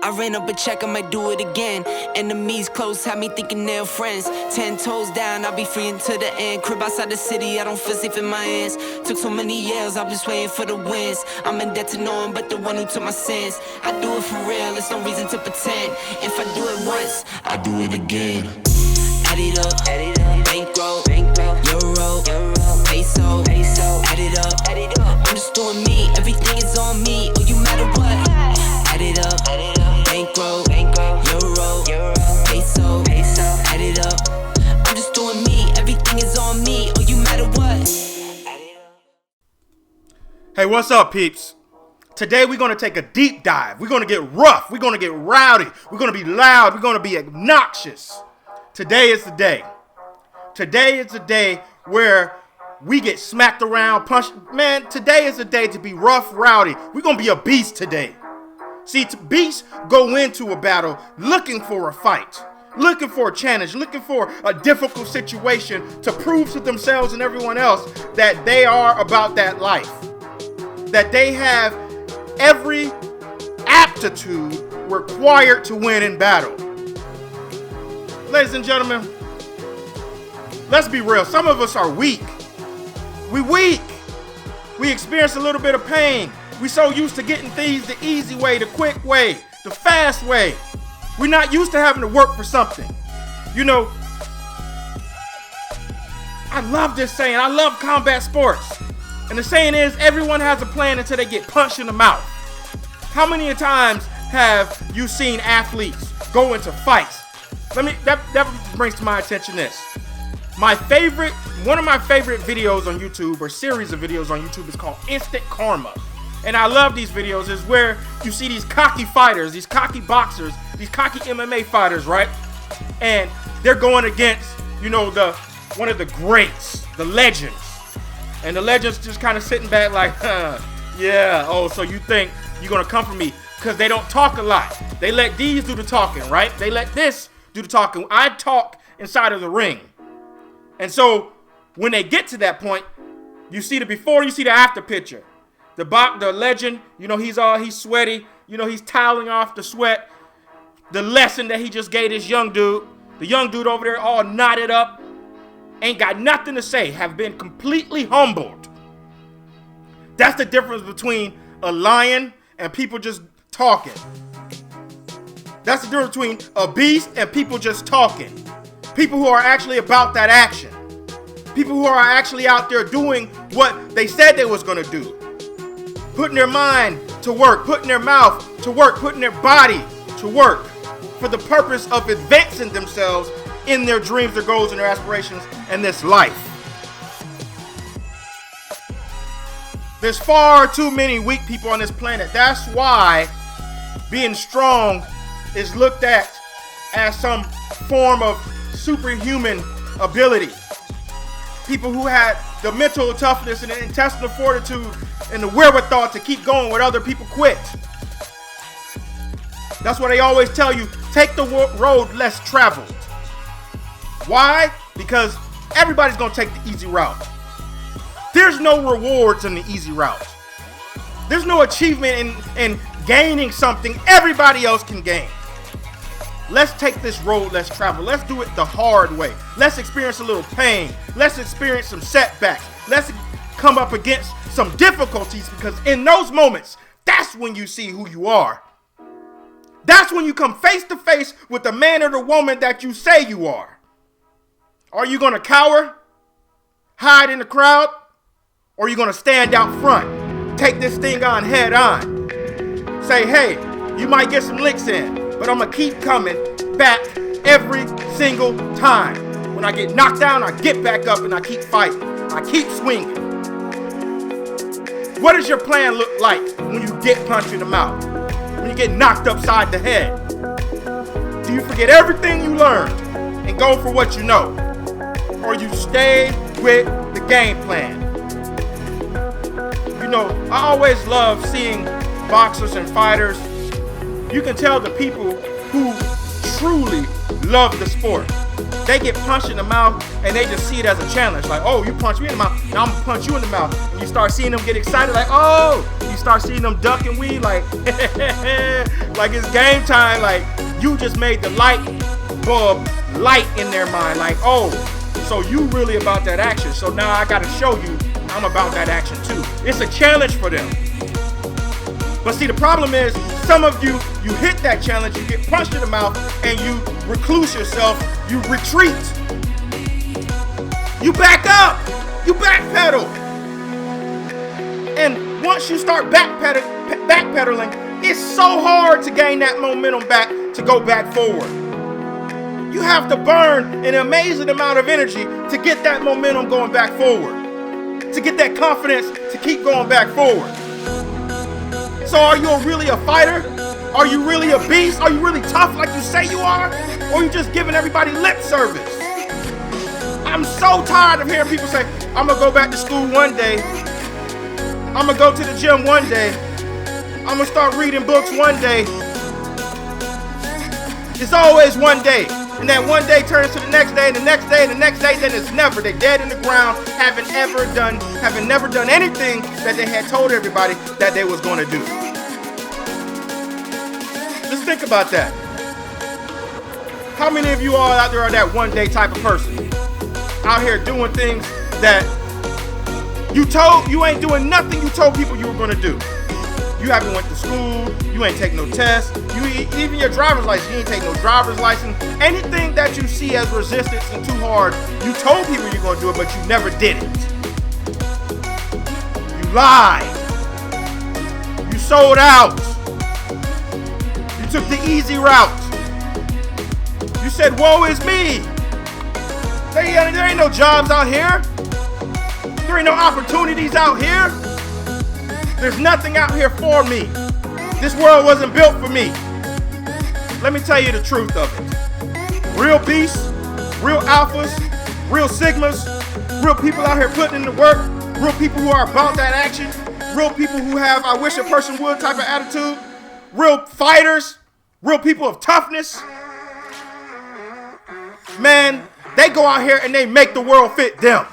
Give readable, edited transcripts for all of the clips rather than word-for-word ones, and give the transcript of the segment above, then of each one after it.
I ran up a check, I might do it again. Enemies close, had me thinking they're friends. 10 toes down, I'll be free until the end. Crib outside the city, I don't feel safe in my hands. Took so many years, I'm just waiting for the wins. I'm in debt to no one but the one who took my sins. I do it for real, there's no reason to pretend. If I do it once, I do it again. Add it up, bankroll, euro, peso, add it up. I'm just doing me, everything is on me. Oh, you matter what? Add it up, bankroll, euro, peso, add it up. I'm just doing me, everything is on me. Oh, you matter what? Hey, what's up, peeps? Today we're going to take a deep dive. We're going to get rough. We're going to get rowdy. We're going to be loud. We're going to be obnoxious. Today is the day. Today is the day where we get smacked around, punched. Man, today is the day to be rough, rowdy. We're going to be a beast today. See, beasts go into a battle looking for a fight, looking for a challenge, looking for a difficult situation to prove to themselves and everyone else that they are about that life, that they have every aptitude required to win in battle. Ladies and gentlemen, let's be real. Some of us are weak. We weak. We experience a little bit of pain. We so used to getting things the easy way, the quick way, the fast way. We're not used to having to work for something. You know, I love this saying. I love combat sports. And the saying is, everyone has a plan until they get punched in the mouth. How many times have you seen athletes go into fights? That brings to my attention this. One of my favorite videos on YouTube, or series of videos on YouTube, is called Instant Karma. And I love these videos. Is where you see these cocky fighters, these cocky boxers, these cocky MMA fighters, right? And they're going against, you know, one of the greats, the legends. And the legends just kind of sitting back like, yeah, oh, so you think you're going to come for me? Because they don't talk a lot. They let these do the talking, right? They let this do the talking. I talk inside of the ring. And so when they get to that point, you see the before, you see the after picture. The legend, you know, he's sweaty. You know, he's toweling off the sweat. The lesson that he just gave this young dude. The young dude over there all knotted up. Ain't got nothing to say. Have been completely humbled. That's the difference between a lion and people just talking. That's the difference between a beast and people just talking. People who are actually about that action. People who are actually out there doing what they said they was going to do. Putting their mind to work, putting their mouth to work, putting their body to work for the purpose of advancing themselves in their dreams, their goals, and their aspirations in this life. There's far too many weak people on this planet. That's why being strong is looked at as some form of superhuman ability. People who had the mental toughness and the intestinal fortitude and the wherewithal to keep going when other people quit. That's why they always tell you, take the road less traveled. Why? Because everybody's going to take the easy route. There's no rewards in the easy route. There's no achievement in gaining something everybody else can gain. Let's take this road less traveled. Let's do it the hard way. Let's experience a little pain. Let's experience some setbacks. Let's come up against some difficulties, because in those moments, that's when you see who you are. That's when you come face to face with the man or the woman that you say you are. Are you going to cower, hide in the crowd, or are you going to stand out front, take this thing on head on, say, hey, you might get some licks in, but I'm going to keep coming back every single time. When I get knocked down, I get back up and I keep fighting. I keep swinging. What does your plan look like when you get punched in the mouth? When you get knocked upside the head? Do you forget everything you learned and go for what you know? Or you stay with the game plan? You know, I always love seeing boxers and fighters. You can tell the people who truly love the sport. They get punched in the mouth and they just see it as a challenge. Like, oh, you punched me in the mouth, now I'm gonna punch you in the mouth. And you start seeing them get excited, like, oh, you you start seeing them duck and weave, like, like it's game time. Like, you just made the light bulb light in their mind. Like, oh, so you really about that action. So now I got to show you I'm about that action too. It's a challenge for them. But see, the problem is, some of you hit that challenge, you get punched in the mouth, and you recluse yourself, you retreat. You back up, you backpedal. And once you start backpedaling, it's so hard to gain that momentum back, to go back forward. You have to burn an amazing amount of energy to get that momentum going back forward, to get that confidence to keep going back forward. So are you really a fighter? Are you really a beast? Are you really tough like you say you are? Or are you just giving everybody lip service? I'm so tired of hearing people say, I'm gonna go back to school one day. I'm gonna go to the gym one day. I'm gonna start reading books one day. It's always one day. And that one day turns to the next day, and the next day, and the next day, then it's never. They're dead in the ground, having never done anything that they had told everybody that they was going to do. Just think about that. How many of you all out there are that one day type of person? Out here doing things that you ain't doing nothing you told people you were going to do. You haven't went to school, you ain't take no tests, even your driver's license, you ain't take no driver's license. Anything that you see as resistance and too hard, you told people you're gonna do it, but you never did it. You lied. You sold out. You took the easy route. You said, woe is me. There ain't no jobs out here. There ain't no opportunities out here. There's nothing out here for me. This world wasn't built for me. Let me tell you the truth of it. Real beasts, real alphas, real sigmas, real people out here putting in the work, real people who are about that action, real people who have I wish a person would type of attitude, real fighters, real people of toughness. Man, they go out here and they make the world fit them.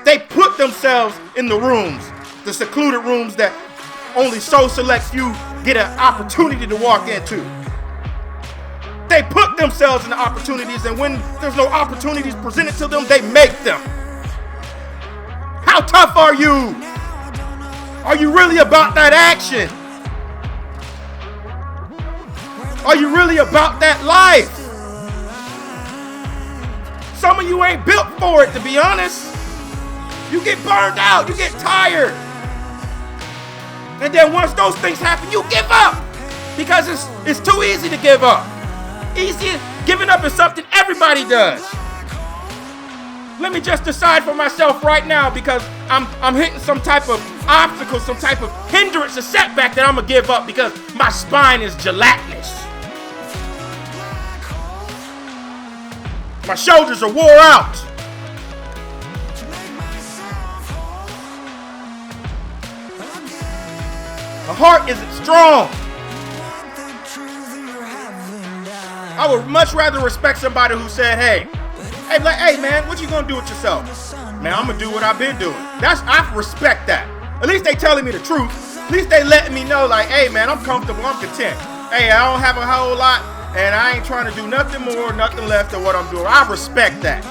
They put themselves in the rooms, the secluded rooms that only so select few get an opportunity to walk into. They put themselves in the opportunities, and when there's no opportunities presented to them, they make them. How tough are you? Are you really about that action? Are you really about that life? Some of you ain't built for it, to be honest. You get burned out, you get tired. And then once those things happen, you give up. Because it's too easy to give up. Giving up is something everybody does. Let me just decide for myself right now, because I'm hitting some type of obstacle, some type of hindrance, a setback, that I'm gonna give up because my spine is gelatinous. My shoulders are wore out. My heart isn't strong. I would much rather respect somebody who said, hey man, what you gonna do with yourself? Man, I'm gonna do what I've been doing. I respect that. At least they telling me the truth. At least they letting me know, like, hey man, I'm comfortable, I'm content. Hey, I don't have a whole lot, and I ain't trying to do nothing more, nothing less than what I'm doing. I respect that.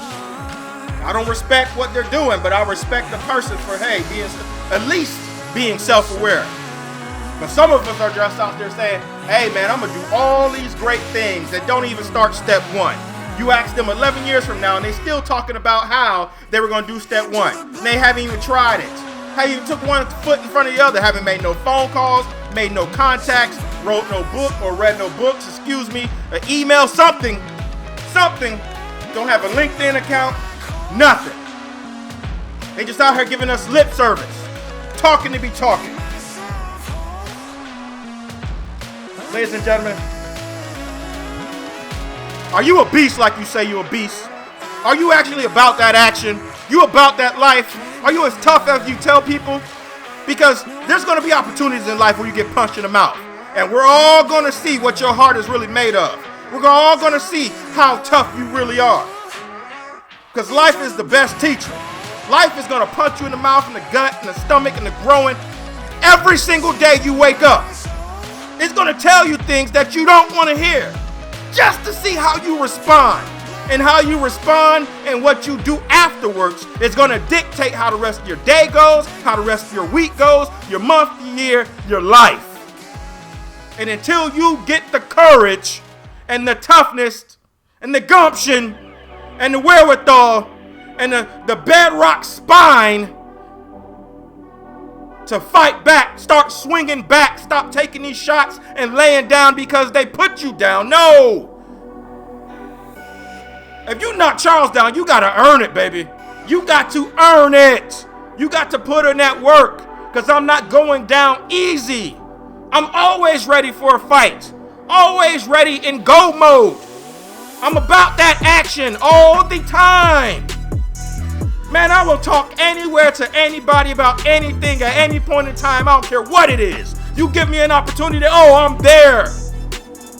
I don't respect what they're doing, but I respect the person for, hey, at least being self-aware. But some of us are just out there saying, hey man, I'm gonna do all these great things that don't even start step one. You ask them 11 years from now and they still talking about how they were gonna do step one. And they haven't even tried it. How you took one foot in front of the other, haven't made no phone calls, made no contacts, wrote no book or read no books, an email, something. Don't have a LinkedIn account, nothing. They just out here giving us lip service, talking to be talking. Ladies and gentlemen, are you a beast like you say you're a beast? Are you actually about that action? You about that life? Are you as tough as you tell people? Because there's going to be opportunities in life where you get punched in the mouth. And we're all going to see what your heart is really made of. We're all going to see how tough you really are. Because life is the best teacher. Life is gonna punch you in the mouth, in the gut, in the stomach, in the groin. Every single day you wake up, it's gonna tell you things that you don't wanna hear, just to see how you respond. And how you respond and what you do afterwards is gonna dictate how the rest of your day goes, how the rest of your week goes, your month, your year, your life. And until you get the courage and the toughness and the gumption and the wherewithal and the bedrock spine to fight back, start swinging back, stop taking these shots and laying down because they put you down. No. If you knock Charles down, you got to earn it, baby. You got to earn it. You got to put in that work, because I'm not going down easy. I'm always ready for a fight. Always ready in go mode. I'm about that action all the time. Man, I will talk anywhere to anybody about anything at any point in time. I don't care what it is. You give me an opportunity, I'm there.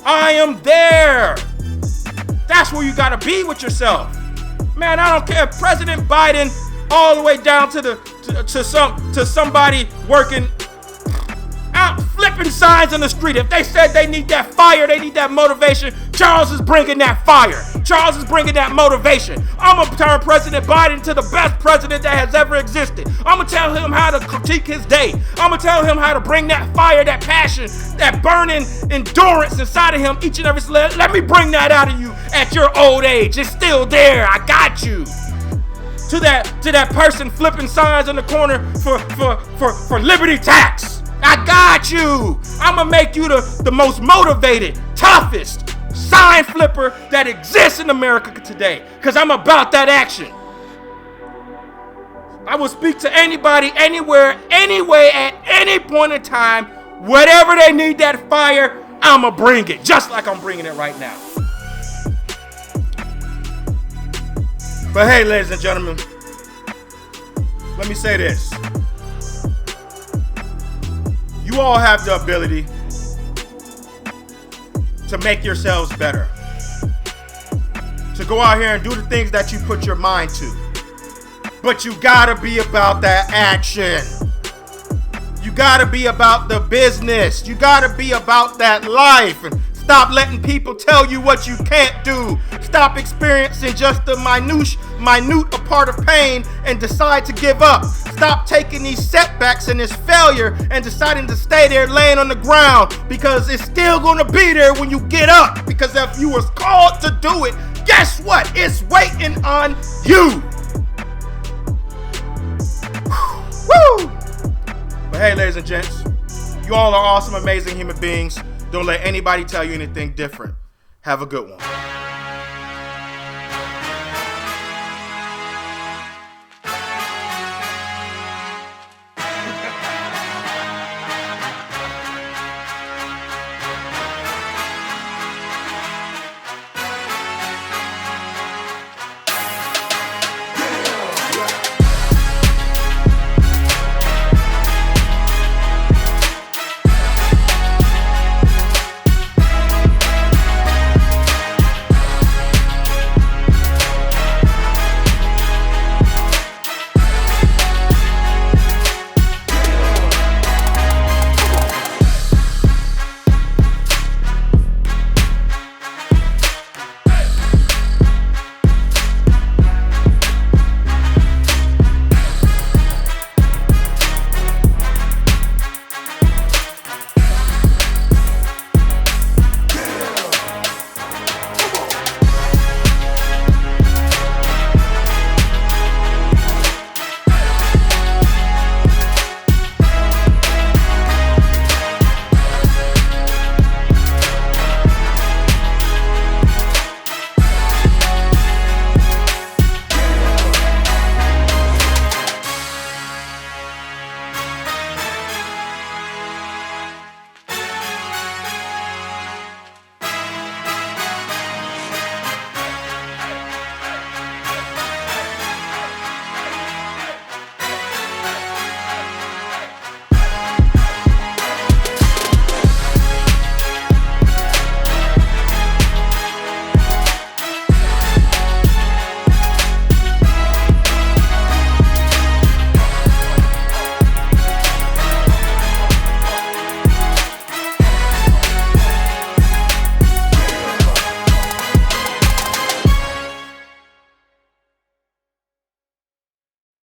I am there. That's where you gotta be with yourself. Man, I don't care if President Biden all the way down to somebody working out flipping signs on the street. If they said they need that fire, they need that motivation, Charles is bringing that fire. Charles is bringing that motivation. I'm gonna turn President Biden into the best president that has ever existed. I'm gonna tell him how to critique his day. I'm gonna tell him how to bring that fire, that passion, that burning endurance inside of him each and every day. Let me bring that out of you at your old age. It's still there. I got you. To that person flipping signs on the corner for liberty tax. I got you. I'm gonna make you the most motivated, toughest sign flipper that exists in America today, because I'm about that action. I will speak to anybody, anywhere, anyway, at any point in time. Whatever they need that fire, I'ma bring it, just like I'm bringing it right now. But hey, ladies and gentlemen, let me say this. You all have the ability to make yourselves better. To go out here and do the things that you put your mind to. But you gotta be about that action. You gotta be about the business. You gotta be about that life. And stop letting people tell you what you can't do. Stop experiencing just the minute a part of pain and decide to give up. Stop taking these setbacks and this failure and deciding to stay there laying on the ground, because it's still gonna be there when you get up. Because if you was called to do it, guess what? It's waiting on you. Woo! But hey, ladies and gents, you all are awesome, amazing human beings. Don't let anybody tell you anything different. Have a good one.